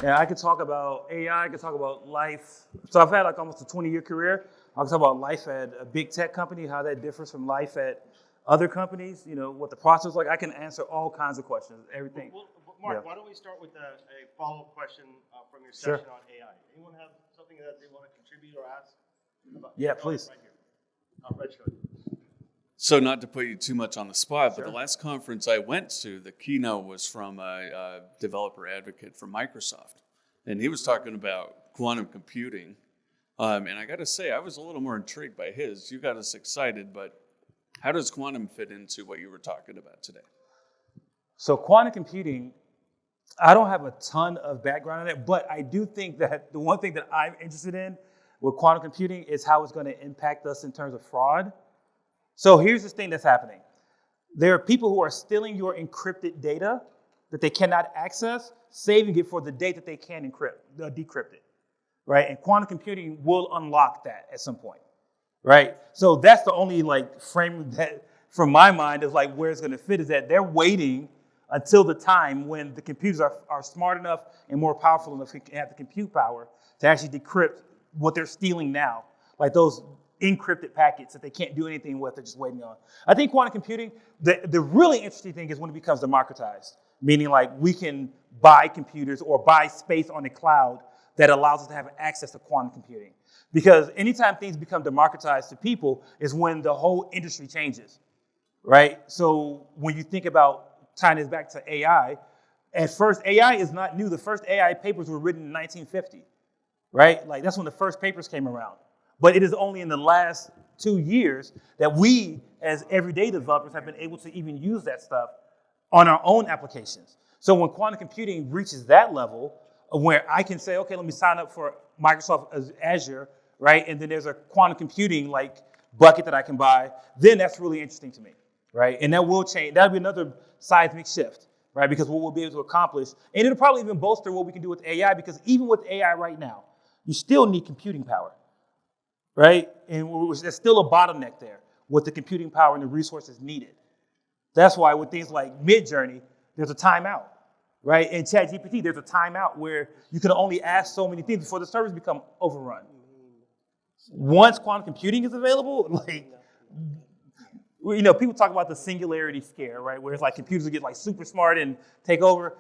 And I could talk about AI, I could talk about life. So I've had like almost a 20-year career. I can talk about life at a big tech company, how that differs from life at other companies, what the process is like. I can answer all kinds of questions, everything. Well, Mark, why don't we start with a follow-up question from your session on AI? Anyone have something that they want to contribute or ask? Yeah, please. Right here. Reg, go ahead. So not to put you too much on the spot, but the last conference I went to, the keynote was from a developer advocate from Microsoft. And he was talking about quantum computing. And I got to say, I was a little more intrigued by his. You got us excited, but how does quantum fit into what you were talking about today? So quantum computing, I don't have a ton of background in it, but I do think that the one thing that I'm interested in with quantum computing is how it's going to impact us in terms of fraud. So here's this thing that's happening. There are people who are stealing your encrypted data that they cannot access, saving it for the date that they can decrypt it, right? And quantum computing will unlock that at some point, right? So that's the only frame that, from my mind, is where it's going to fit is that they're waiting until the time when the computers are smart enough and more powerful enough to have the compute power to actually decrypt what they're stealing now, like those encrypted packets that they can't do anything with, they're just waiting on. I think quantum computing, the really interesting thing is when it becomes democratized, meaning we can buy computers or buy space on the cloud that allows us to have access to quantum computing. Because anytime things become democratized to people is when the whole industry changes, right? So when you think about tying this back to AI, at first AI is not new. The first AI papers were written in 1950, right? That's when the first papers came around. But it is only in the last 2 years that we, as everyday developers, have been able to even use that stuff on our own applications. So when quantum computing reaches that level of where I can say, okay, let me sign up for Microsoft Azure, right? And then there's a quantum computing bucket that I can buy, then that's really interesting to me, right? And that will change. That'll be another seismic shift, right? Because what we'll be able to accomplish, and it'll probably even bolster what we can do with AI, because even with AI right now, you still need computing power. Right? And there's still a bottleneck there with the computing power and the resources needed. That's why with things like Midjourney, there's a timeout, right? In ChatGPT, there's a timeout where you can only ask so many things before the servers become overrun. Once quantum computing is available, people talk about the singularity scare, right? Where it's computers will get super smart and take over.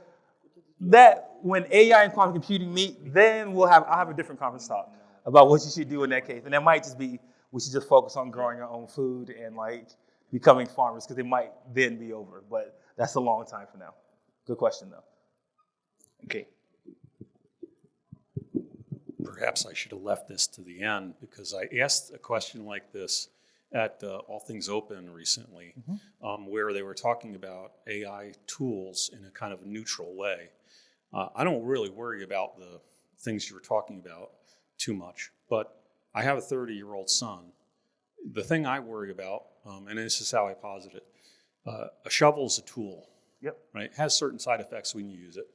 That when AI and quantum computing meet, then I'll have a different conference talk about what you should do in that case. And that might just be, we should just focus on growing our own food and becoming farmers, because it might then be over. But that's a long time from now. Good question, though. Okay. Perhaps I should have left this to the end, because I asked a question like this at All Things Open recently, where they were talking about AI tools in a kind of neutral way. I don't really worry about the things you were talking about too much, but I have a 30-year-old son. The thing I worry about, and this is how I posit it, a shovel is a tool. Yep. Right? It has certain side effects when you use it.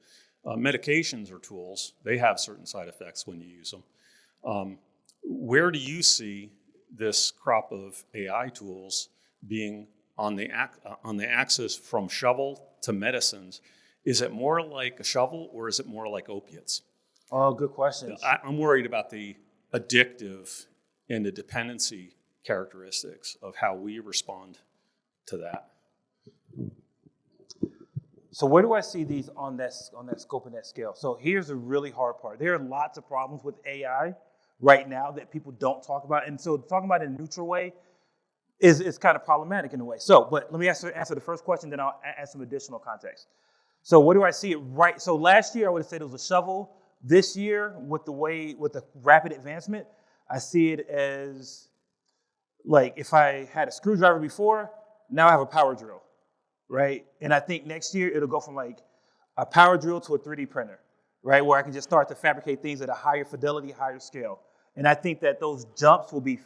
Medications are tools. They have certain side effects when you use them. Where do you see this crop of AI tools being on the axis from shovel to medicines? Is it more like a shovel, or is it more like opiates? Oh, good questions. I'm worried about the addictive and the dependency characteristics of how we respond to that. So where do I see these on that scope and that scale? So here's the really hard part. There are lots of problems with AI right now that people don't talk about. And so talking about it in a neutral way is kind of problematic in a way. So, but let me answer the first question, then I'll add some additional context. So where do I see it right? So last year I would have said it was a shovel. This year, with the rapid advancement, I see it as if I had a screwdriver before, now I have a power drill, right? And I think next year it'll go from a power drill to a 3D printer, right? Where I can just start to fabricate things at a higher fidelity, higher scale. And I think that those jumps will be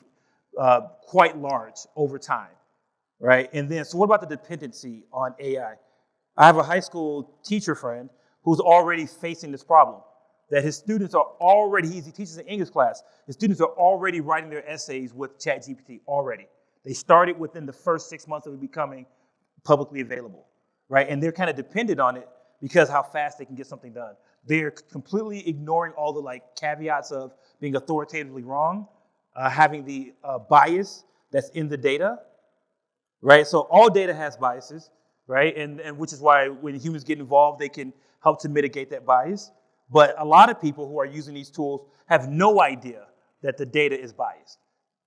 quite large over time, right? And then, so what about the dependency on AI? I have a high school teacher friend who's already facing this problem. That his students are already, he teaches an English class, his students are already writing their essays with ChatGPT already. They started within the first 6 months of it becoming publicly available, right? And they're kind of dependent on it because how fast they can get something done. they're completely ignoring all the like caveats of being authoritatively wrong, having the bias that's in the data, right? So all data has biases, right? And which is why when humans get involved, they can help to mitigate that bias. But a lot of people who are using these tools have no idea that the data is biased.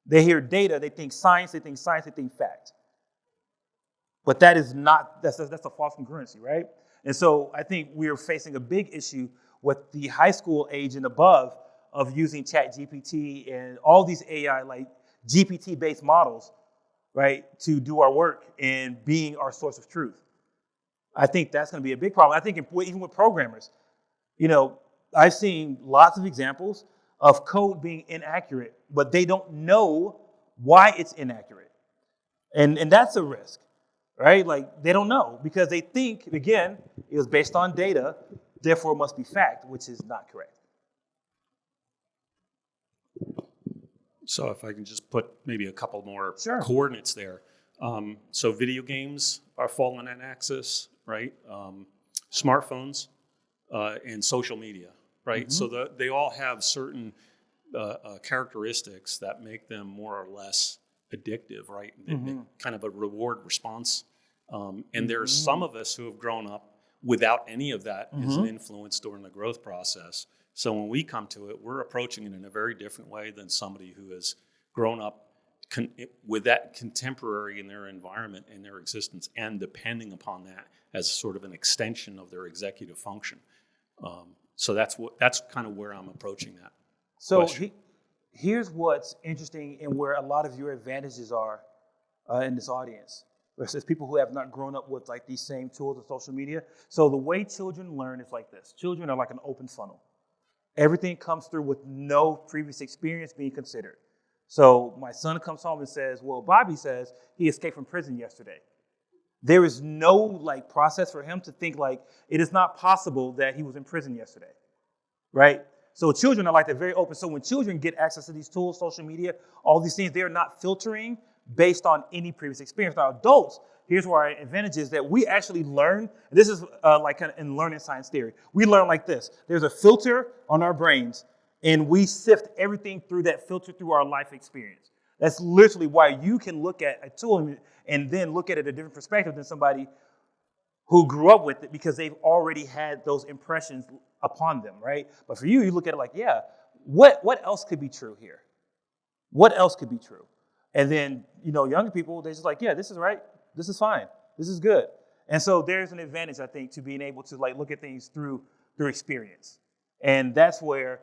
They hear data, they think science, they think fact. But that is not, that's a false congruency, right? And so I think we're facing a big issue with the high school age and above of using ChatGPT and all these AI, like GPT-based models, right, to do our work and being our source of truth. I think that's going to be a big problem. I think even with programmers, I've seen lots of examples of code being inaccurate, but they don't know why it's inaccurate. And that's a risk, right? Like they don't know because they think, again, it was based on data, therefore it must be fact, which is not correct. So if I can just put maybe a couple more Sure. coordinates there. So video games are falling on that axis, right? Smartphones and social media, right? Mm-hmm. So they all have certain characteristics that make them more or less addictive, right? Mm-hmm. Kind of a reward response. And there's some of us who have grown up without any of that as an influence during the growth process. So when we come to it, we're approaching it in a very different way than somebody who has grown up with that contemporary in their environment, in their existence, and depending upon that as sort of an extension of their executive function. So that's kind of where I'm approaching that. So here's what's interesting and where a lot of your advantages are in this audience versus people who have not grown up with like these same tools of social media. So the way children learn is like this. Children are like an open funnel. Everything comes through with no previous experience being considered. So my son comes home and says, well, Bobby says he escaped from prison yesterday. There is no like process for him to think like it is not possible that he was in prison yesterday, right? So children are like that, very open. So when children get access to these tools, social media, all these things, they're not filtering based on any previous experience. Now adults, here's where our advantage is that we actually learn. This is like kind of in learning science theory. We learn like this. There's a filter on our brains, and we sift everything through that filter through our life experience. That's literally why you can look at a tool and then look at it a different perspective than somebody who grew up with it because they've already had those impressions upon them, right? But for you, you look at it like, yeah, what else could be true here? What else could be true? And then, younger people, they're just like, yeah, this is right. This is fine. This is good. And so there's an advantage, I think, to being able to like look at things through experience. And that's where,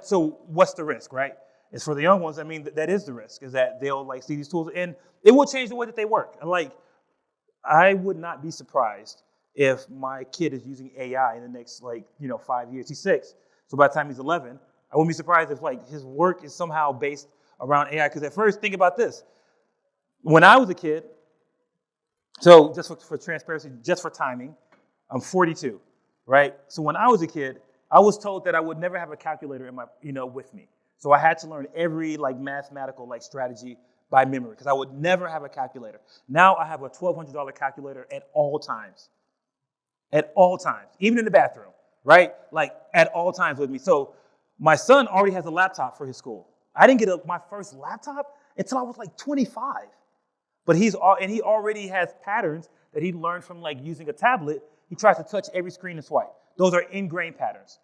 so what's the risk, right? It's for the young ones. I mean, that is the risk, is that they'll like see these tools and it will change the way that they work. And like, I would not be surprised if my kid is using AI in the next 5 years. He's 6. So by the time he's 11, I wouldn't be surprised if like his work is somehow based around AI. Because at first, think about this. When I was a kid, so just for transparency, just for timing, I'm 42, right? So when I was a kid, I was told that I would never have a calculator in my, with me. So I had to learn every like mathematical like strategy by memory because I would never have a calculator. Now I have a $1,200 calculator at all times. At all times, even in the bathroom, right? Like at all times with me. So my son already has a laptop for his school. I didn't get my first laptop until I was like 25. But he already has patterns that he learned from like using a tablet. He tries to touch every screen and swipe. Those are ingrained patterns,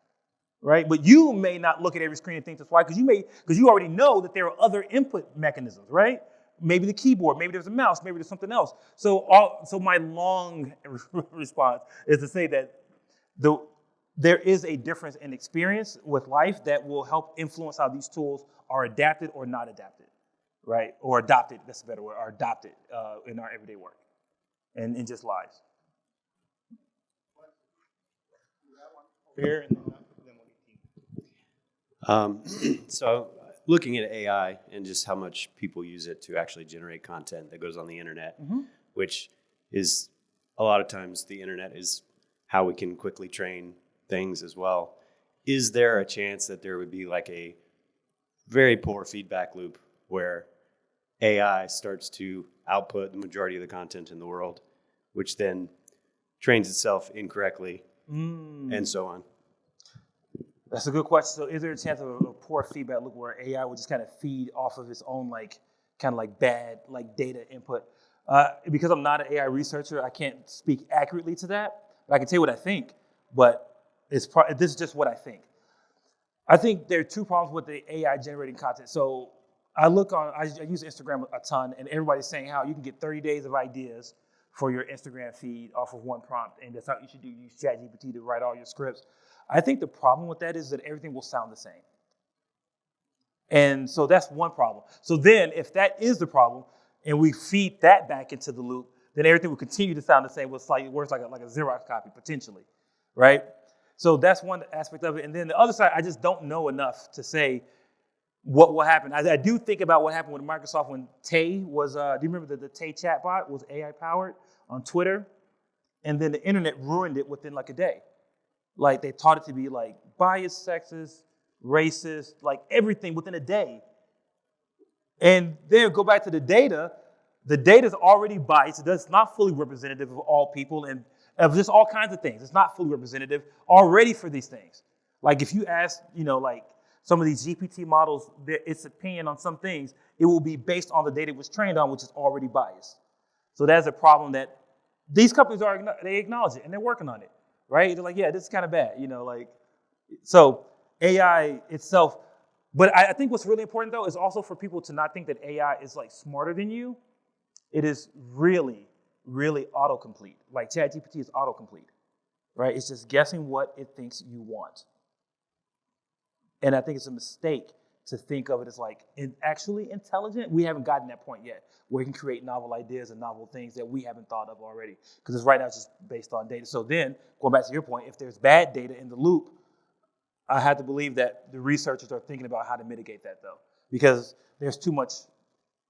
right? But you may not look at every screen and think to swipe because you already know that there are other input mechanisms, right? Maybe the keyboard, maybe there's a mouse, maybe there's something else. So my long response is to say that there is a difference in experience with life that will help influence how these tools are adapted or not adapted. Right? Or adopted, that's a better word, or adopted in our everyday work and in just lives. So looking at AI and just how much people use it to actually generate content that goes on the internet, which is a lot of times the internet is how we can quickly train things as well. Is there a chance that there would be like a very poor feedback loop where AI starts to output the majority of the content in the world, which then trains itself incorrectly and so on. That's a good question. So is there a chance of a poor feedback loop where AI will just kind of feed off of its own bad data input? Because I'm not an AI researcher, I can't speak accurately to that. But I can tell you what I think, but this is just what I think. I think there are two problems with the AI generating content. So I use Instagram a ton, and everybody's saying how you can get 30 days of ideas for your Instagram feed off of one prompt, and that's how you should use ChatGPT to write all your scripts. I think the problem with that is that everything will sound the same. And so that's one problem. So then if that is the problem, and we feed that back into the loop, then everything will continue to sound the same with slightly worse, like a Xerox copy, potentially, right? So that's one aspect of it. And then the other side, I just don't know enough to say what will happen. I do think about what happened with Microsoft when Tay was, do you remember the Tay chatbot was AI powered on Twitter? And then the internet ruined it within like a day. Like they taught it to be like biased, sexist, racist, like everything within a day. And then go back to the data. The data is already biased. It's not fully representative of all people and of just all kinds of things. It's not fully representative already for these things. Like if you ask, like some of these GPT models, its opinion on some things, it will be based on the data it was trained on, which is already biased. So that's a problem that these companies they acknowledge it and they're working on it, right? They're like, yeah, this is kind of bad, So AI itself, but I think what's really important though is also for people to not think that AI is like smarter than you. It is really, really autocomplete. Like ChatGPT is autocomplete, right? It's just guessing what it thinks you want. And I think it's a mistake to think of it as like actually intelligent. We haven't gotten that point yet where it can create novel ideas and novel things that we haven't thought of already. Because right now it's just based on data. So then, going back to your point, if there's bad data in the loop, I have to believe that the researchers are thinking about how to mitigate that though. Because there's too much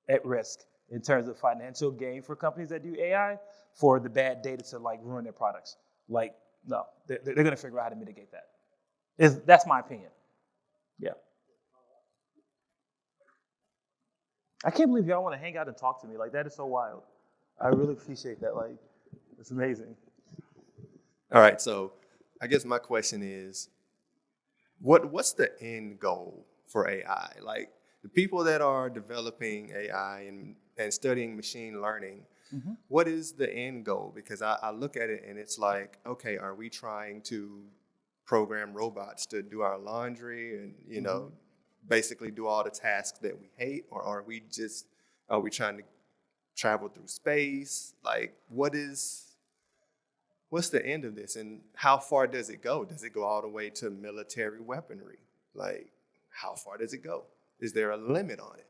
at risk in terms of financial gain for companies that do AI for the bad data to like ruin their products. Like, no, they're going to figure out how to mitigate that. That's my opinion. Yeah. I can't believe y'all want to hang out and talk to me. Like, that is so wild. I really appreciate that. Like, it's amazing. All right, so I guess my question is, what's the end goal for AI? Like, the people that are developing AI and studying machine learning, what is the end goal? Because I look at it and it's like, okay, are we trying to program robots to do our laundry and, basically do all the tasks that we hate? Or are we trying to travel through space? Like, what's the end of this? And how far does it go? Does it go all the way to military weaponry? Like, how far does it go? Is there a limit on it?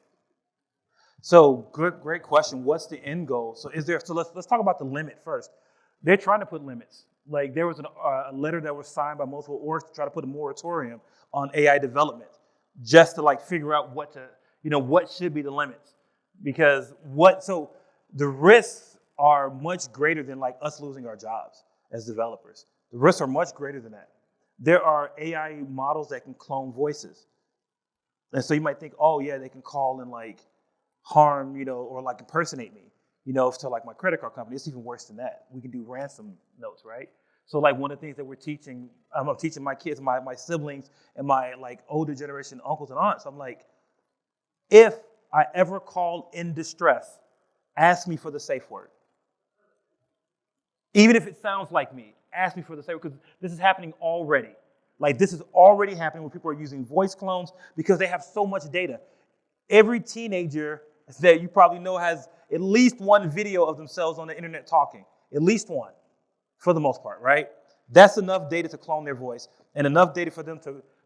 So great question. What's the end goal? So let's talk about the limit first. They're trying to put limits. Like there was a letter that was signed by multiple orgs to try to put a moratorium on AI development, just to like figure out what should be the limits. Because so the risks are much greater than like us losing our jobs as developers. The risks are much greater than that. There are AI models that can clone voices. And so you might think, oh yeah, they can call and like harm, or like impersonate me, to like my credit card company. It's even worse than that. We can do ransom notes, right? So like one of the things that we're teaching, I'm teaching my kids, my siblings, and my like older generation uncles and aunts. I'm like, if I ever call in distress, ask me for the safe word. Even if it sounds like me, ask me for the safe word, because this is happening already. Like this is already happening where people are using voice clones because they have so much data. Every teenager that you probably know has at least one video of themselves on the internet talking. At least one, for the most part, right? That's enough data to clone their voice and enough data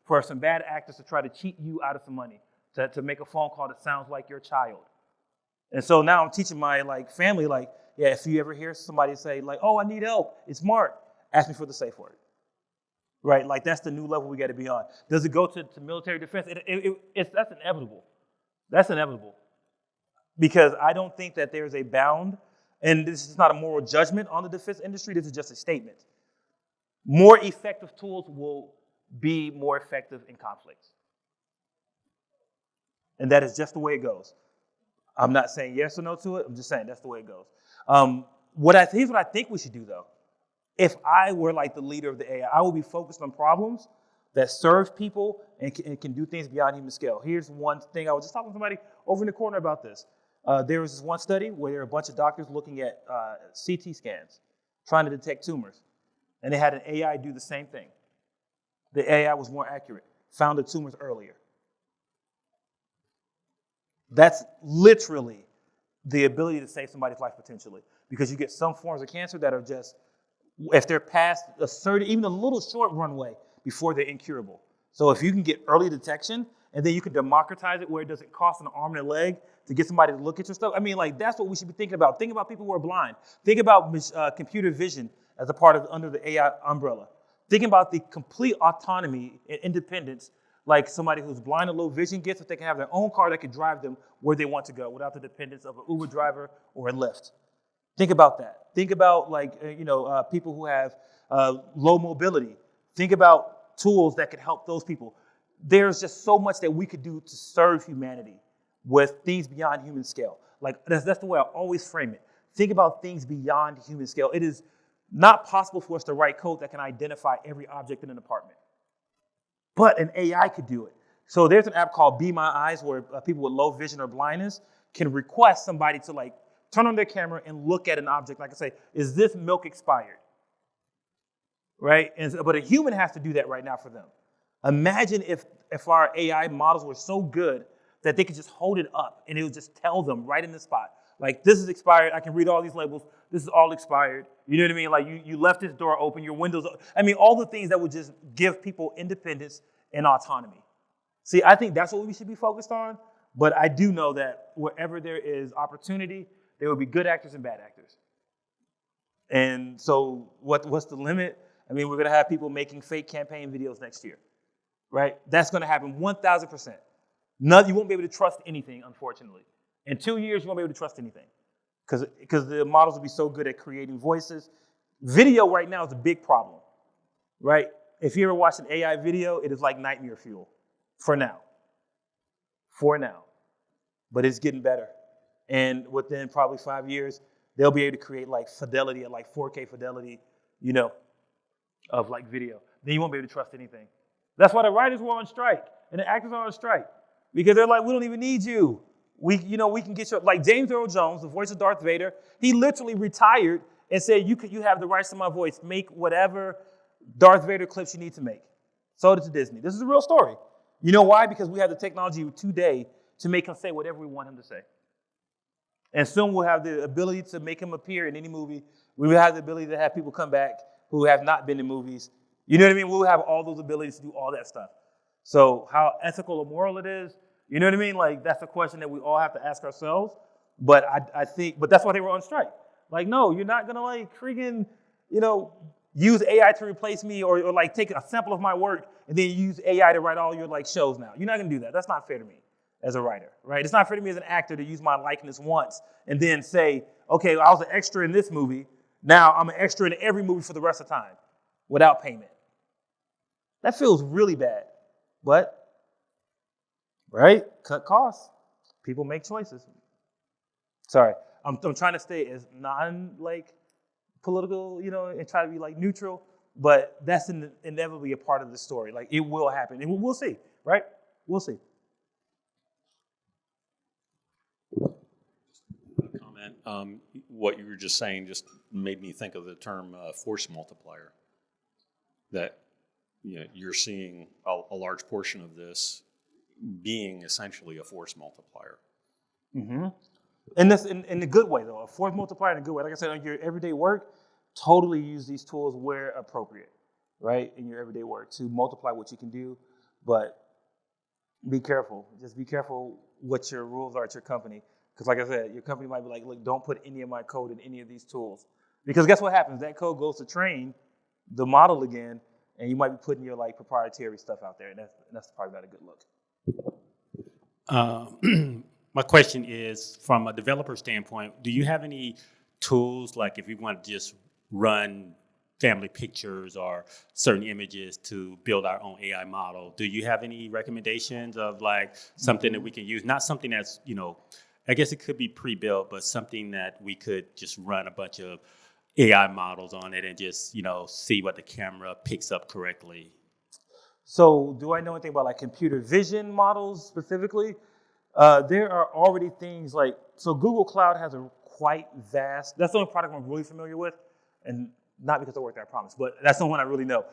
for some bad actors to try to cheat you out of some money, to make a phone call that sounds like your child. And so now I'm teaching my like family, like, yeah, if you ever hear somebody say like, oh, I need help, it's Mark, ask me for the safe word. Right? Like that's the new level we got to be on. Does it go to military defense? That's inevitable. That's inevitable. Because I don't think that there's a bound, and this is not a moral judgment on the defense industry, this is just a statement. More effective tools will be more effective in conflicts. And that is just the way it goes. I'm not saying yes or no to it, I'm just saying that's the way it goes. Here's what I think we should do though. If I were like the leader of the AI, I would be focused on problems that serve people and can do things beyond human scale. Here's one thing. I was just talking to somebody over in the corner about this. There was this one study where there were a bunch of doctors looking at CT scans, trying to detect tumors. And they had an AI do the same thing. The AI was more accurate, found the tumors earlier. That's literally the ability to save somebody's life potentially, because you get some forms of cancer that are just, if they're past a certain, even a little short runway before they're incurable. So if you can get early detection and then you can democratize it where it doesn't cost an arm and a leg to get somebody to look at your stuff. I mean, like, that's what we should be thinking about. Think about people who are blind. Think about computer vision as a part of under the AI umbrella. Think about the complete autonomy and independence like somebody who's blind or low vision gets, if they can have their own car that can drive them where they want to go without the dependence of an Uber driver or a Lyft. Think about that. Think about people who have low mobility. Think about tools that could help those people. There's just so much that we could do to serve humanity with things beyond human scale. Like that's the way I always frame it. Think about things beyond human scale. It is not possible for us to write code that can identify every object in an apartment. But an AI could do it. So there's an app called Be My Eyes where people with low vision or blindness can request somebody to like turn on their camera and look at an object. Like I say, is this milk expired? Right? But a human has to do that right now for them. Imagine if our AI models were so good that they could just hold it up and it would just tell them right in the spot. Like, this is expired. I can read all these labels. This is all expired. You know what I mean? Like, you left this door open, your windows. I mean, all the things that would just give people independence and autonomy. See, I think that's what we should be focused on. But I do know that wherever there is opportunity, there will be good actors and bad actors. And so what's the limit? I mean, we're going to have people making fake campaign videos next year, right? That's going to happen 1,000%. You won't be able to trust anything, unfortunately. In 2 years, you won't be able to trust anything because the models will be so good at creating voices. Video right now is a big problem, right? If you ever watch an AI video, it is like nightmare fuel for now. But it's getting better. And within probably 5 years, they'll be able to create like fidelity at like 4K fidelity, of like video. Then you won't be able to trust anything. That's why the writers were on strike and the actors are on strike because they're like, we don't even need you. We can get you, like James Earl Jones, the voice of Darth Vader, he literally retired and said, you have the rights to my voice. Make whatever Darth Vader clips you need to make. Sold it to Disney. This is a real story. You know why? Because we have the technology today to make him say whatever we want him to say. And soon we'll have the ability to make him appear in any movie. We will have the ability to have people come back who have not been in movies. You know what I mean? We'll have all those abilities to do all that stuff. So how ethical or moral it is, you know what I mean? Like, that's a question that we all have to ask ourselves. But I think that's why they were on strike. Like, no, you're not going to like freaking, use AI to replace me or like take a sample of my work and then use AI to write all your like shows now. You're not going to do that. That's not fair to me as a writer, right? It's not fair to me as an actor to use my likeness once and then say, okay, I was an extra in this movie. Now I'm an extra in every movie for the rest of the time without payment. That feels really bad. But, right? Cut costs. People make choices. Sorry. I'm trying to stay as political, and try to be like neutral, but that's inevitably a part of the story. Like, it will happen. And we'll see, right? We'll see. Comment. What you were just saying just made me think of the term force multiplier. That you're seeing a large portion of this being essentially a force multiplier. Mm-hmm. And that's in a good way, though. A force multiplier in a good way. Like I said, on your everyday work, totally use these tools where appropriate, right? In your everyday work to multiply what you can do. But be careful. Just be careful what your rules are at your company. Because like I said, your company might be like, look, don't put any of my code in any of these tools. Because guess what happens? That code goes to train the model again, and you might be putting your like proprietary stuff out there, and that's probably not a good look. My question is, from a developer standpoint, do you have any tools, like if you want to just run family pictures or certain images to build our own AI model, do you have any recommendations of like something that we can use? Not something that's, I guess it could be pre-built, but something that we could just run a bunch of AI models on it and just, see what the camera picks up correctly? So do I know anything about like computer vision models specifically? There are already things like, so Google Cloud has a quite vast, that's the only product I'm really familiar with, and not because I work there, I promise, but that's the one I really know.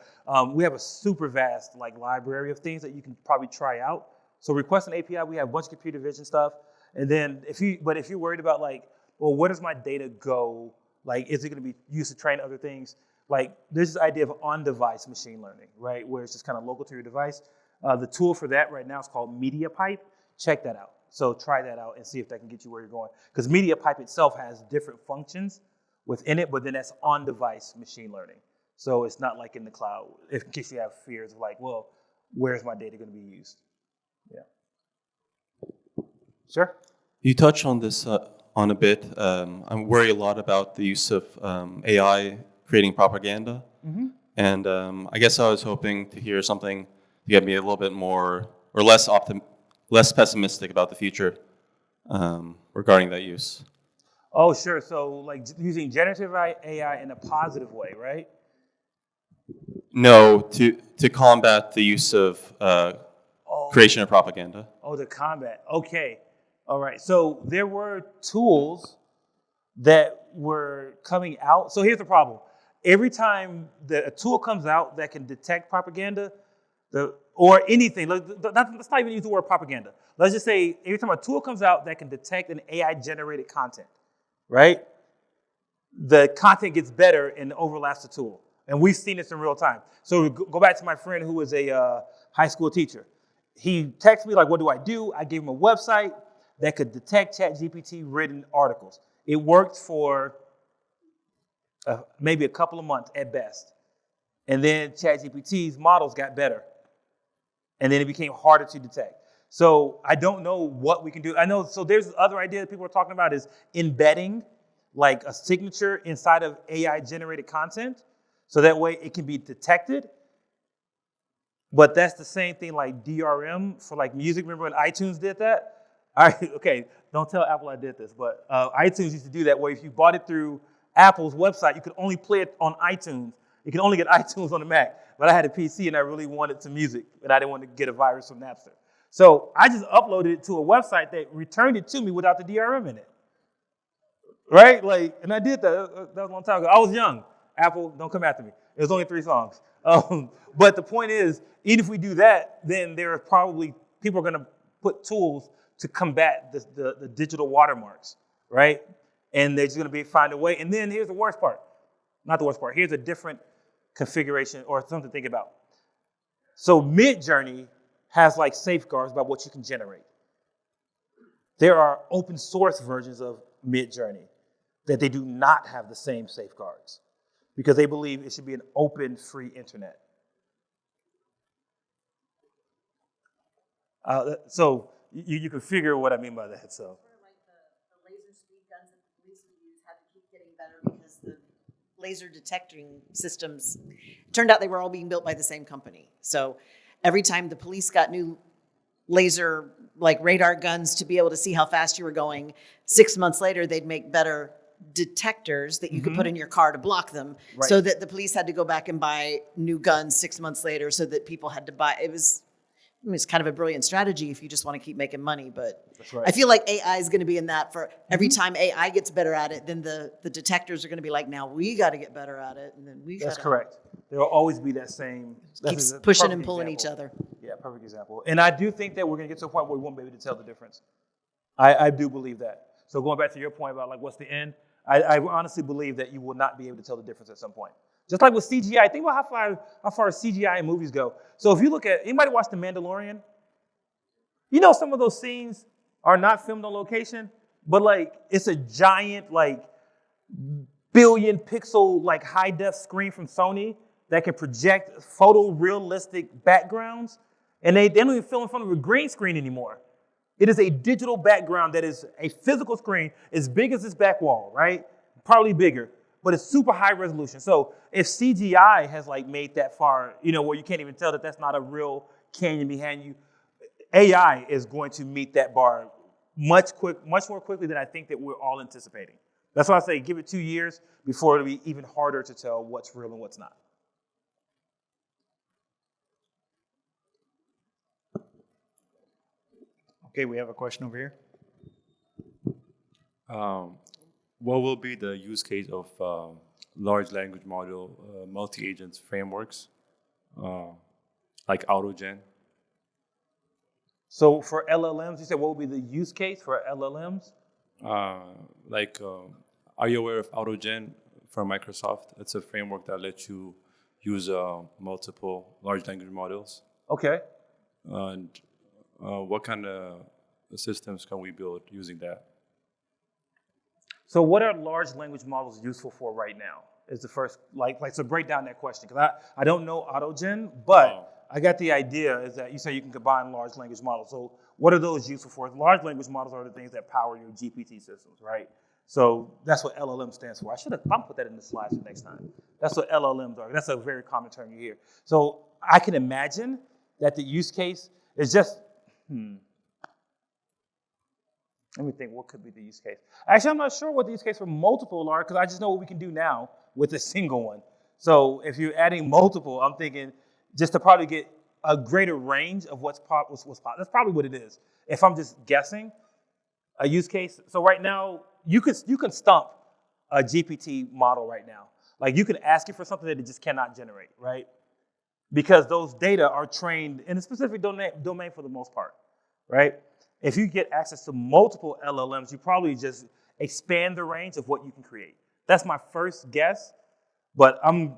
We have a super vast like library of things that you can probably try out. So request an API, we have a bunch of computer vision stuff. And then if you're worried about like, well, where does my data go? Like, is it going to be used to train other things? Like, there's this idea of on-device machine learning, right? Where it's just kind of local to your device. The tool for that right now is called MediaPipe. Check that out. So try that out and see if that can get you where you're going. Because MediaPipe itself has different functions within it, but then that's on-device machine learning. So it's not like in the cloud, in case you have fears of like, well, where's my data going to be used? Yeah. Sure. You touched on this on a bit. I worry a lot about the use of AI creating propaganda. Mm-hmm. And I guess I was hoping to hear something to get me a little bit more or less pessimistic about the future regarding that use. Oh, sure. So like using generative AI in a positive way, right? No, to combat the use of creation of propaganda. Oh, the combat. Okay. All right. So there were tools that were coming out. So here's the problem. Every time a tool comes out that can detect propaganda, or anything, let's not even use the word propaganda. Let's just say every time a tool comes out that can detect an AI-generated content, right? The content gets better and overlaps the tool. And we've seen this in real time. So go back to my friend who was a high school teacher. He texted me like, what do? I gave him a website that could detect ChatGPT written articles. It worked for maybe a couple of months at best. And then ChatGPT's models got better. And then it became harder to detect. So I don't know what we can do. I know, so there's this other idea that people are talking about is embedding like a signature inside of AI-generated content. So that way it can be detected. But that's the same thing like DRM for like music. Remember when iTunes did that? All right, okay, don't tell Apple I did this, but iTunes used to do that where if you bought it through Apple's website, you could only play it on iTunes. You can only get iTunes on the Mac. But I had a PC and I really wanted some music, and I didn't want to get a virus from Napster. So I just uploaded it to a website that returned it to me without the DRM in it. Right? Like, and I did that. That was a long time ago. I was young. Apple, don't come after me. It was only 3 songs. But the point is, even if we do that, then there are probably people are going to put tools to combat the digital watermarks, right? And they're just going to find a way. And then here's the worst part. Not the worst part. Here's a different configuration or something to think about. So Midjourney has like safeguards about what you can generate. There are open source versions of Midjourney that they do not have the same safeguards because they believe it should be an open, free internet. So you can figure what I mean by that. So. Like the laser speed guns that the police would use had to keep getting better because the laser detecting systems, it turned out they were all being built by the same company. So every time the police got new laser, like radar guns to be able to see how fast you were going, 6 months later, they'd make better detectors that you could put in your car to block them, right. So that the police had to go back and buy new guns 6 months later so that people had to buy. It was kind of a brilliant strategy if you just want to keep making money. But that's right. I feel like AI is going to be in that for every time AI gets better at it, then the detectors are going to be like, now we got to get better at it. And then That's correct. There will always be that same. Keeps pushing and pulling each other. Yeah, perfect example. And I do think that we're going to get to a point where we won't be able to tell the difference. I do believe that. So going back to your point about like what's the end, I honestly believe that you will not be able to tell the difference at some point. Just like with CGI, think about how far CGI in movies go. So if you look at, anybody watch The Mandalorian? You know some of those scenes are not filmed on location, but like it's a giant like billion pixel like high def screen from Sony that can project photorealistic backgrounds, and they don't even film in front of a green screen anymore. It is a digital background that is a physical screen as big as this back wall, right? Probably bigger, but it's super high resolution. So if CGI has like made that far, where you can't even tell that that's not a real canyon behind you, AI is going to meet that bar much more quickly than I think that we're all anticipating. That's why I say give it 2 years before it'll be even harder to tell what's real and what's not. Okay, we have a question over here. What will be the use case of large language model multi-agent frameworks like AutoGen? So for LLMs, you said what would be the use case for LLMs? Are you aware of AutoGen from Microsoft? It's a framework that lets you use multiple large language models. Okay. And what kind of systems can we build using that? So what are large language models useful for right now? Is the first, so break down that question. Because I don't know AutoGen, but I got the idea is that you say you can combine large language models. So what are those useful for? Large language models are the things that power your GPT systems, right? So that's what LLM stands for. I should have put that in the slides for next time. That's what LLMs are. That's a very common term you hear. So I can imagine that the use case is just, let me think, what could be the use case? Actually, I'm not sure what the use case for multiple are because I just know what we can do now with a single one. So if you're adding multiple, I'm thinking just to probably get a greater range of what's possible. That's probably what it is. If I'm just guessing, a use case. So right now, you can stump a GPT model right now. Like you can ask it for something that it just cannot generate, right? Because those data are trained in a specific domain for the most part, right? If you get access to multiple LLMs, you probably just expand the range of what you can create. That's my first guess, but I'm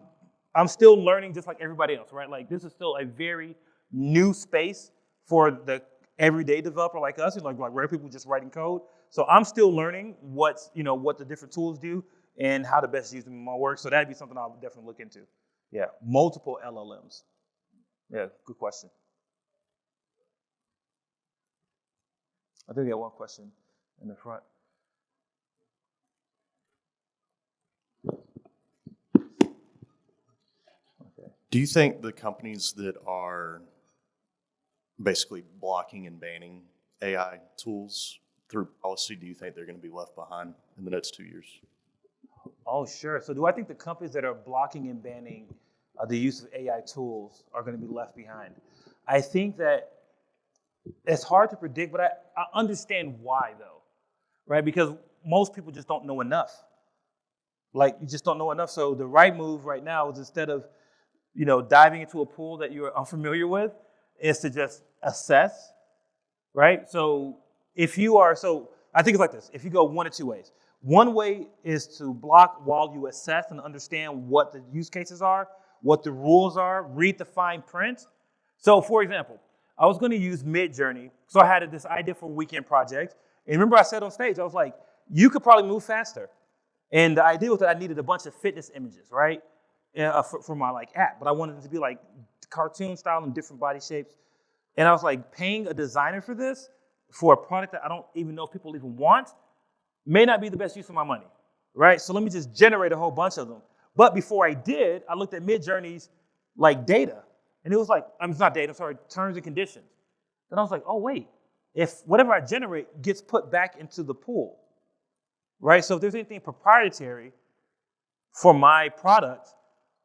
still learning just like everybody else, right? Like this is still a very new space for the everyday developer like us, like rare people just writing code. So I'm still learning what the different tools do and how to best use them in my work. So that'd be something I'll definitely look into. Yeah, multiple LLMs. Yeah, good question. I think we got one question in the front. Okay. Do you think the companies that are basically blocking and banning AI tools through policy, do you think they're going to be left behind in the next 2 years? Oh, sure. So do I think the companies that are blocking and banning the use of AI tools are going to be left behind? I think that it's hard to predict, but I understand why, though, right? Because most people just don't know enough. Like, you just don't know enough. So the right move right now is instead of, diving into a pool that you're unfamiliar with, is to just assess, right? So I think it's like this. If you go one of two ways. One way is to block while you assess and understand what the use cases are, what the rules are, read the fine print. So, for example, I was going to use Midjourney. So I had this idea for a weekend project. And remember I said on stage, I was like, you could probably move faster. And the idea was that I needed a bunch of fitness images, right? For my app. But I wanted it to be like cartoon style and different body shapes. And I was like, paying a designer for this, for a product that I don't even know if people even want, may not be the best use of my money, right? So let me just generate a whole bunch of them. But before I did, I looked at Midjourney's data. And it was it's not data, sorry, terms and conditions. Then I was like, oh, wait, if whatever I generate gets put back into the pool, right? So if there's anything proprietary for my product,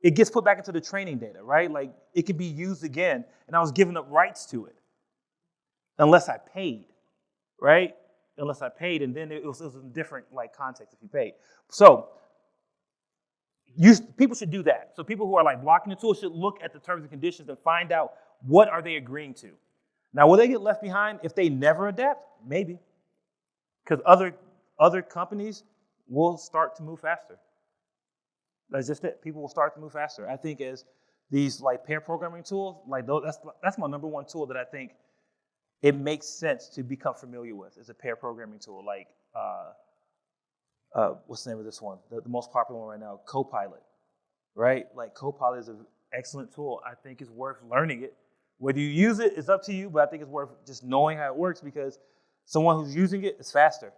it gets put back into the training data, right? Like it can be used again. And I was giving up rights to it unless I paid, right? Unless I paid. And then it was a different context if you paid. So people should do that. So people who are blocking the tool should look at the terms and conditions and find out what are they agreeing to. Now, will they get left behind if they never adapt? Maybe. Because other companies will start to move faster. That's just it. People will start to move faster. I think as these pair programming tools, that's my number one tool that I think it makes sense to become familiar with is a pair programming tool. What's the name of this one? The most popular one right now, Copilot, right? Copilot is an excellent tool. I think it's worth learning it. Whether you use it is up to you, but I think it's worth just knowing how it works because someone who's using it is faster,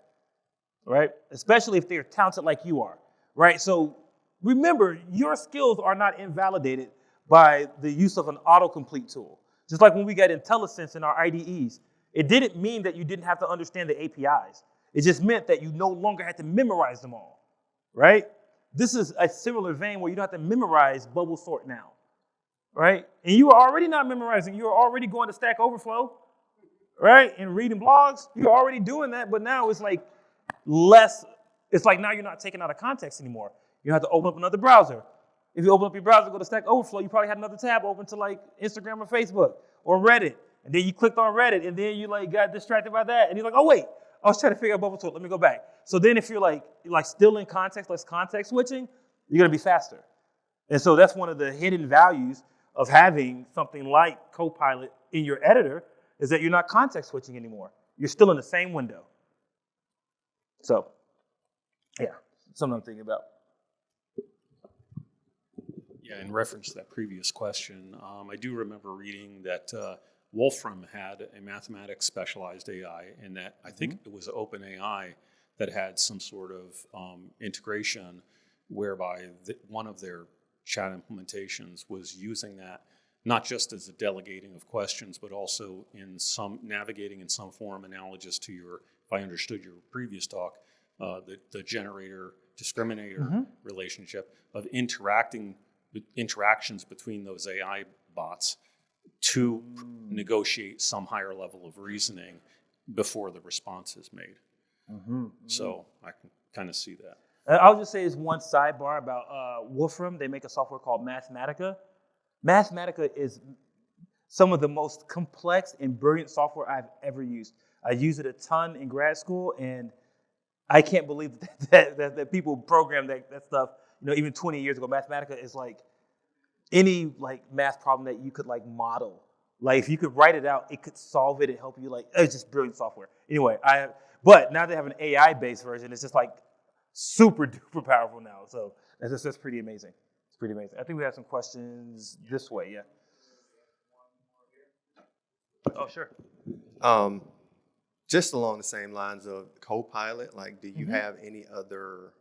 right? Especially if they're talented like you are, right? So remember, your skills are not invalidated by the use of an autocomplete tool. Just like when we got IntelliSense in our IDEs, it didn't mean that you didn't have to understand the APIs. It just meant that you no longer had to memorize them all. right? This is a similar vein where you don't have to memorize bubble sort now, right? And you are already not memorizing. You're already going to Stack Overflow, right? And reading blogs. You're already doing that, but now it's like less. It's like now you're not taking out of context anymore. You have to open up another browser. If you open up your browser, go to Stack Overflow, you probably had another tab open to like Instagram or Facebook or Reddit. And then you clicked on Reddit, and then you like got distracted by that. And you're like, oh wait, I was trying to figure out bubble sort. Let me go back. So then if you're like still in context, like context switching, you're gonna be faster. And so that's one of the hidden values of having something like Copilot in your editor is that you're not context switching anymore. You're still in the same window. So, yeah, something I'm thinking about. Yeah, in reference to that previous question, I do remember reading that Wolfram had a mathematics specialized AI, and that I think it was OpenAI that had some sort of integration whereby one of their chat implementations was using that not just as a delegating of questions, but also in some navigating in some form analogous to your, if I understood your previous talk, the generator discriminator relationship of interactions between those AI bots to negotiate some higher level of reasoning before the response is made. So I can kind of see that. I'll just say is one sidebar about Wolfram. They make a software called Mathematica. Mathematica is some of the most complex and brilliant software I've ever used. I use it a ton in grad school, and I can't believe that people program that stuff. You know, even 20 years ago, Mathematica is like any like math problem that you could like model. Like if you could write it out, it could solve it and help you. Like it's just brilliant software. Anyway, but now they have an AI-based version. It's just like super duper powerful now. So that's pretty amazing. It's pretty amazing. I think we have some questions this way. Yeah. Oh, sure. Just along the same lines of Copilot, like, do you have any other,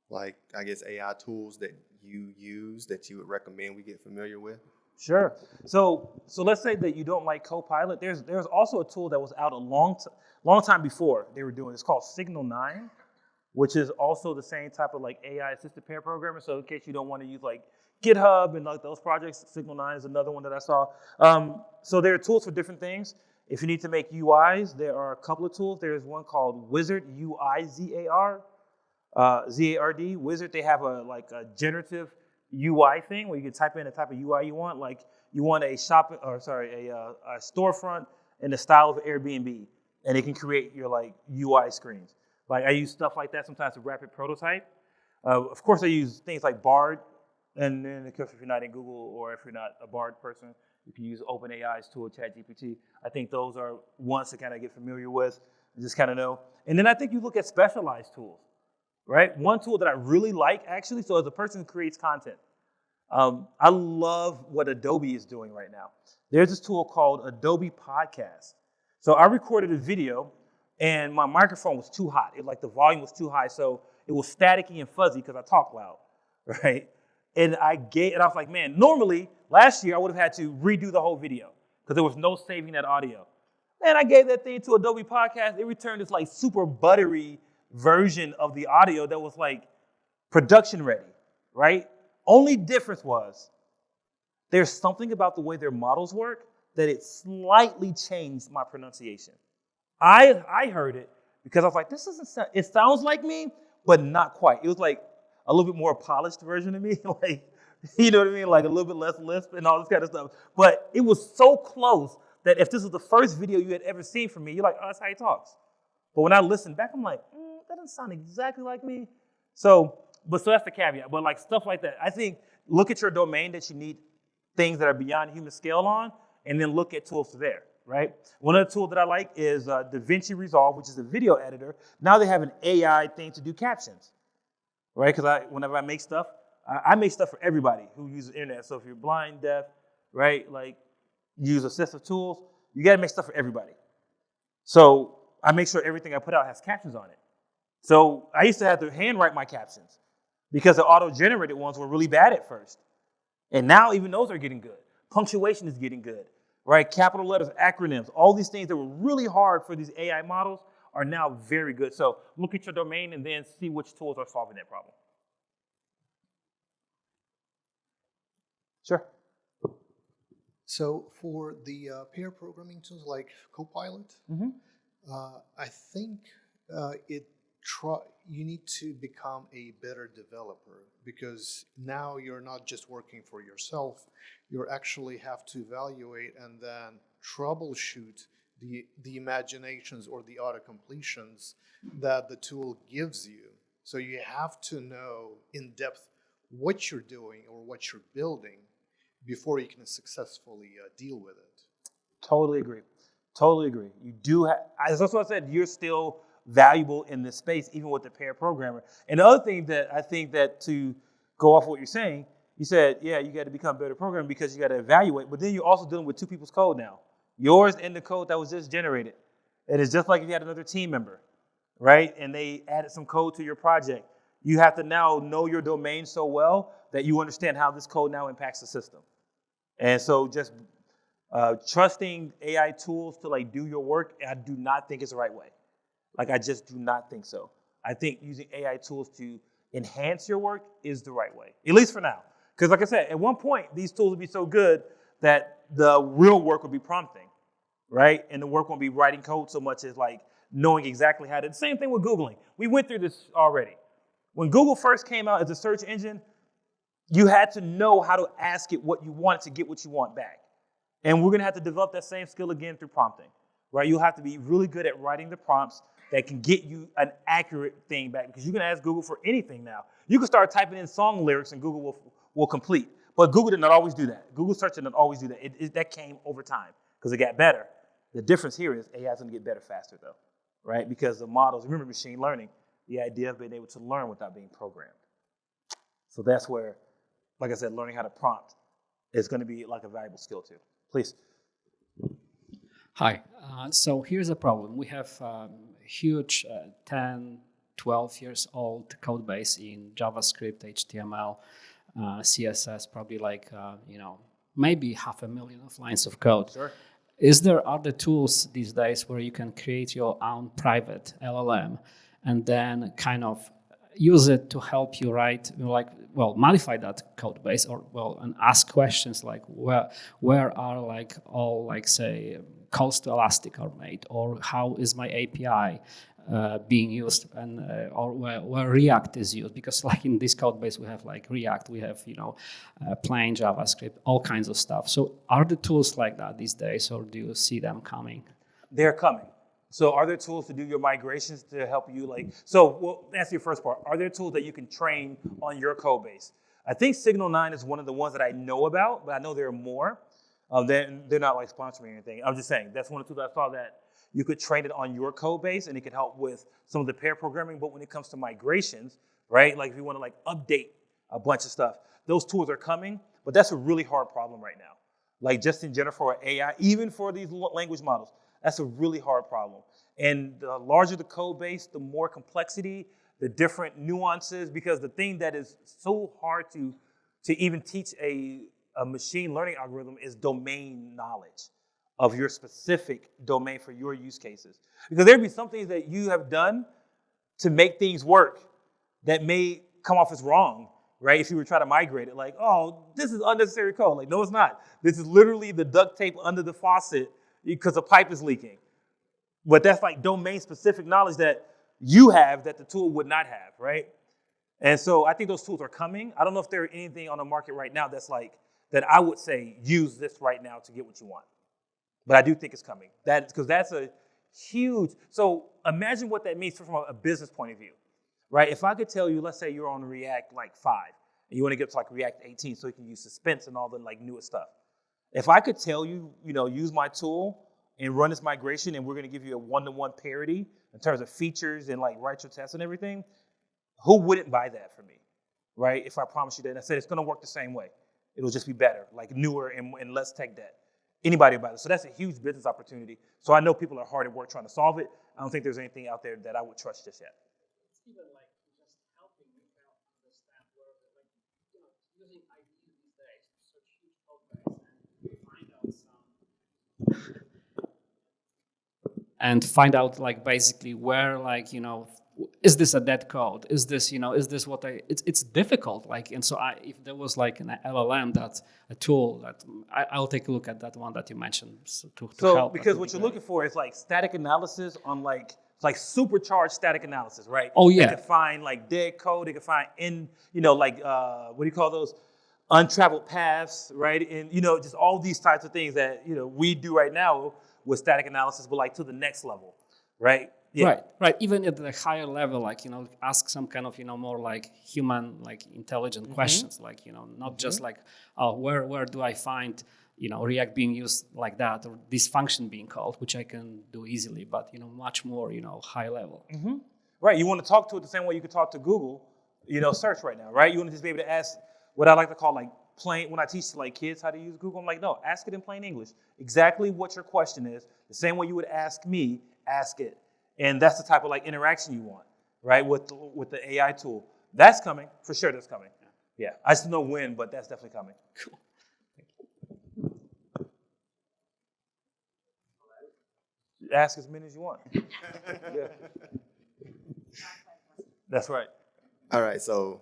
like, I guess AI tools that you use that you would recommend we get familiar with? Sure. So let's say that you don't like Copilot. There's also a tool that was out a long time before they were doing. It's called Signal 9, which is also the same type of like AI assisted pair programming. So in case you don't want to use like GitHub and like those projects, Signal 9 is another one that I saw. So there are tools for different things. If you need to make UIs, there are a couple of tools. There's one called Wizard, UIZAR, ZARD. Wizard, they have a generative UI thing where you can type in the type of UI you want. Like you want a storefront in the style of Airbnb, and it can create your like UI screens. Like I use stuff like that sometimes to rapid prototype. Of course, I use things like Bard, and then of course if you're not in Google or if you're not a Bard person, you can use OpenAI's tool, ChatGPT. I think those are ones to kind of get familiar with and just kind of know. And then I think you look at specialized tools, right? One tool that I really like, actually, so as a person who creates content, I love what Adobe is doing right now. There's this tool called Adobe Podcast. So I recorded a video, and my microphone was too hot. The volume was too high, so it was staticky and fuzzy because I talk loud, right? And I was like, man, normally, last year I would have had to redo the whole video because there was no saving that audio. And I gave that thing to Adobe Podcast. It returned this like super buttery version of the audio that was like production ready, right? Only difference was there's something about the way their models work that it slightly changed my pronunciation. I heard it because I was like, this doesn't sound, it sounds like me, but not quite. It was like a little bit more polished version of me, like, you know what I mean? Like a little bit less lisp and all this kind of stuff. But it was so close that if this was the first video you had ever seen from me, you're like, oh, that's how he talks. But when I listened back, I'm like, that doesn't sound exactly like me. So that's the caveat. But like stuff like that, I think look at your domain that you need things that are beyond human scale on, and then look at tools there, right? One of the tools that I like is DaVinci Resolve, which is a video editor. Now they have an AI thing to do captions, right? Because whenever I make stuff, I make stuff for everybody who uses the internet. So if you're blind, deaf, right, like use assistive tools, you got to make stuff for everybody. So I make sure everything I put out has captions on it. So I used to have to handwrite my captions because the auto-generated ones were really bad at first. And now even those are getting good. Punctuation is getting good, right? Capital letters, acronyms, all these things that were really hard for these AI models are now very good. So look at your domain and then see which tools are solving that problem. Sure. So for the pair programming tools like Copilot, I think you need to become a better developer, because now you're not just working for yourself. You actually have to evaluate and then troubleshoot the imaginations or the auto completions that the tool gives you. So you have to know in depth what you're doing or what you're building before you can successfully deal with it. Totally agree. Totally agree. You do have, that's what I said, you're still valuable in this space, even with the pair programmer. And the other thing that I think that, to go off what you're saying, you said, yeah, you got to become a better programmer because you got to evaluate, but then you're also dealing with two people's code now. Yours and the code that was just generated. And it's just like if you had another team member, right? And they added some code to your project. You have to now know your domain so well that you understand how this code now impacts the system. And so just trusting AI tools to like do your work, I do not think is the right way. Like, I just do not think so. I think using AI tools to enhance your work is the right way, at least for now. Because like I said, at one point, these tools would be so good that the real work would be prompting, right? And the work won't be writing code so much as like knowing exactly how to. The same thing with Googling. We went through this already. When Google first came out as a search engine, you had to know how to ask it what you wanted to get what you want back. And we're going to have to develop that same skill again through prompting, right? You'll have to be really good at writing the prompts that can get you an accurate thing back, because you can ask Google for anything now. You can start typing in song lyrics and Google will complete. But Google did not always do that. Google search did not always do that. That came over time because it got better. The difference here is AI is going to get better faster, though, right? Because the models, remember machine learning, the idea of being able to learn without being programmed. So that's where, like I said, learning how to prompt is going to be like a valuable skill too. Please. Hi. So here's a problem. We have huge 10, 12 years old code base in JavaScript, HTML, CSS, probably like, maybe 500,000 of lines of code. Sure. Is there other tools these days where you can create your own private LLM and then kind of use it to help you write, modify that code base, and ask questions like where are like all, like, say, calls to Elastic are made, or how is my API being used, and or where React is used, because like in this code base we have like React, we have plain JavaScript, all kinds of stuff. So are the tools like that these days, or do you see them coming? They're coming. So are there tools to do your migrations to help you that's your first part. Are there tools that you can train on your code base? I think Signal 9 is one of the ones that I know about, but I know there are more. They're not like sponsoring anything. I'm just saying that's one of the tools I saw that you could train it on your code base and it could help with some of the pair programming. But when it comes to migrations, right? Like if you want to like update a bunch of stuff, those tools are coming, but that's a really hard problem right now. Like just in general for AI, even for these language models, that's a really hard problem. And the larger the code base, the more complexity, the different nuances, because the thing that is so hard to even teach a machine learning algorithm is domain knowledge of your specific domain for your use cases. Because there'd be some things that you have done to make things work that may come off as wrong, right? If you were trying to migrate it, like, oh, this is unnecessary code. Like, no, it's not. This is literally the duct tape under the faucet because a pipe is leaking. But that's like domain-specific knowledge that you have that the tool would not have, right? And so I think those tools are coming. I don't know if there's anything on the market right now that's like, that I would say, use this right now to get what you want. But I do think it's coming. Because that's a huge, so imagine what that means from a business point of view, right? If I could tell you, let's say you're on React like 5, and you want to get to like React 18 so you can use suspense and all the like newest stuff. If I could tell you, use my tool and run this migration, and we're going to give you a one-to-one parity in terms of features and like write your tests and everything, who wouldn't buy that for me, right? If I promise you that, and I said it's going to work the same way. It'll just be better, like newer and less tech debt. Anybody about it. So that's a huge business opportunity. So I know people are hard at work trying to solve it. I don't think there's anything out there that I would trust just yet. It's even like just helping me understand where, using IDs these days, such huge code base, and find out some and find out like basically where like, is this a dead code? Is this, is this what it's difficult. Like, and so if there was like an LLM, that's a tool that I'll take a look at that one that you mentioned to help. Because what you're looking for is like static analysis on like supercharged static analysis, right? Oh, yeah. They can find like dead code. They can find what do you call those? Untraveled paths, right? And, just all these types of things that, we do right now with static analysis, but like to the next level, right? Yeah. Right. Even at the higher level, like, ask some kind of, more like human, like intelligent questions, like, not just like, where do I find, React being used like that, or this function being called, which I can do easily, but, much more, high level. Mm-hmm. Right. You want to talk to it the same way you could talk to Google, search right now, right? You want to just be able to ask what I like to call like plain, when I teach like kids how to use Google, I'm like, no, ask it in plain English. Exactly what your question is, the same way you would ask me, ask it. And that's the type of like interaction you want, right? With the AI tool. That's coming, for sure that's coming. Yeah, I just don't know when, but that's definitely coming. Cool. Ask as many as you want. Yeah. That's right. All right, so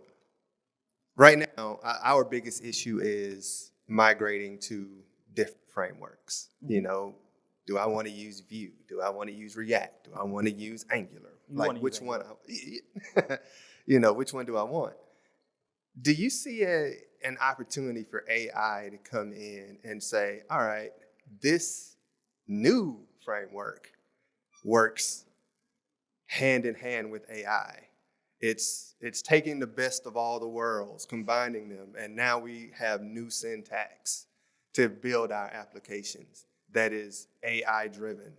right now, our biggest issue is migrating to different frameworks. Do I want to use Vue? Do I want to use React? Do I want to use Angular? Which one? Which one do I want? Do you see an opportunity for AI to come in and say, all right, this new framework works hand in hand with AI. It's taking the best of all the worlds, combining them, and now we have new syntax to build our applications that is AI driven.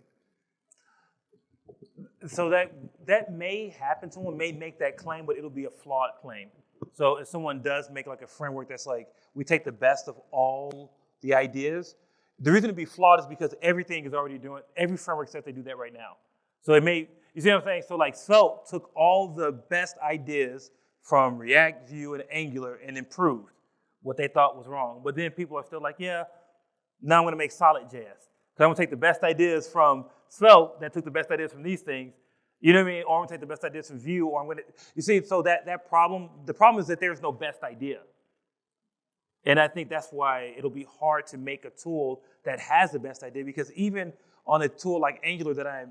So that may happen. Someone may make that claim, but it'll be a flawed claim. So if someone does make like a framework that's like, we take the best of all the ideas, the reason it'd be flawed is because everything is already doing, every framework says they do that right now. So it may, you see what I'm saying? So like Svelte took all the best ideas from React, Vue, and Angular and improved what they thought was wrong. But then people are still like, yeah, now I'm going to make solid.js. Because I'm going to take the best ideas from Svelte that took the best ideas from these things. You know what I mean? Or I'm going to take the best ideas from Vue. Or I'm going to, you see, so that problem, the problem is that there's no best idea. And I think that's why it'll be hard to make a tool that has the best idea, because even on a tool like Angular that I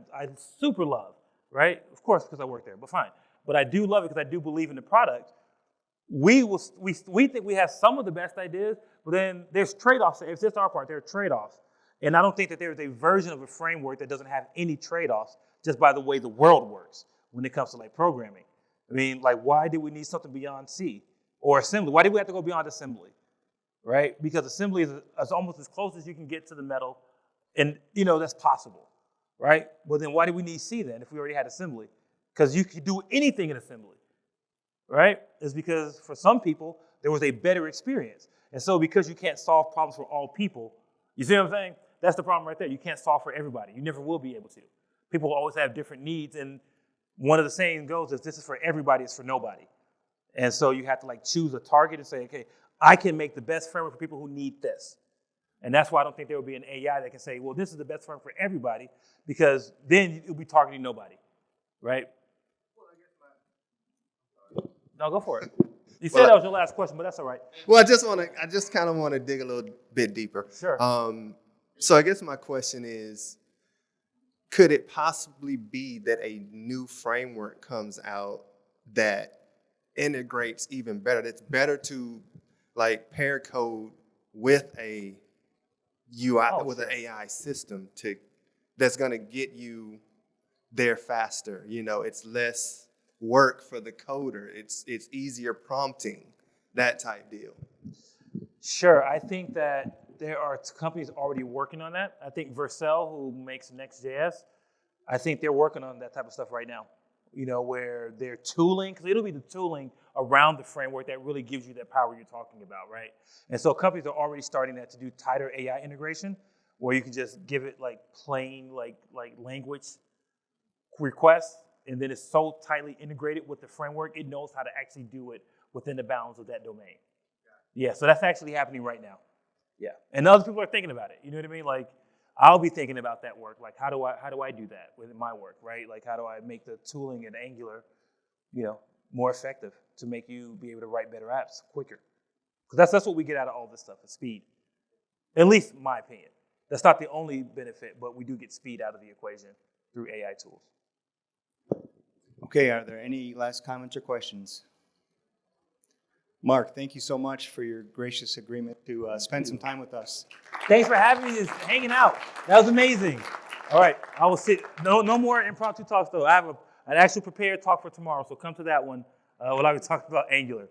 super love, right? Of course, because I work there, but fine. But I do love it because I do believe in the product. We think we have some of the best ideas, but then there's trade-offs. It's just our part. There are trade-offs. And I don't think that there's a version of a framework that doesn't have any trade-offs just by the way the world works when it comes to like programming. I mean, like, why do we need something beyond C or assembly? Why do we have to go beyond assembly? Right? Because assembly is almost as close as you can get to the metal, and that's possible, right? Well, then why do we need C then if we already had assembly? Because you could do anything in assembly, right? It's because for some people there was a better experience, and so because you can't solve problems for all people, you see what I'm saying? That's the problem right there. You can't solve for everybody. You never will be able to. People will always have different needs, and one of the sayings goes is, "This is for everybody. It's for nobody." And so you have to like choose a target and say, okay, I can make the best framework for people who need this. And that's why I don't think there will be an AI that can say, well, this is the best framework for everybody, because then you'll be targeting nobody, right? No, go for it. You said that was your last question, but that's all right. Well, I just kind of want to dig a little bit deeper. Sure. So I guess my question is, could it possibly be that a new framework comes out that integrates even better? That's better to like pair code with a UI, with an AI system that's going to get you there faster. It's less work for the coder. It's easier prompting, that type deal. Sure. I think that there are companies already working on that. I think Vercel, who makes Next.js, I think they're working on that type of stuff right now. Where they're tooling, because it'll be the tooling around the framework that really gives you that power you're talking about, right? And so companies are already starting that to do tighter AI integration, where you can just give it like plain like language requests, and then it's so tightly integrated with the framework, it knows how to actually do it within the bounds of that domain. Yeah, so that's actually happening right now. Yeah, and other people are thinking about it. You know what I mean? I'll be thinking about that work. Like, how do I do that with my work, right? Like, how do I make the tooling in Angular, more effective to make you be able to write better apps quicker? Because that's what we get out of all this stuff, is speed. At least in my opinion. That's not the only benefit, but we do get speed out of the equation through AI tools. Okay, are there any last comments or questions? Mark, thank you so much for your gracious agreement to spend some time with us. Thanks for having me, just hanging out. That was amazing. All right, I will sit. No more impromptu talks, though. I have an actual prepared talk for tomorrow, so come to that one. When I be talking about Angular.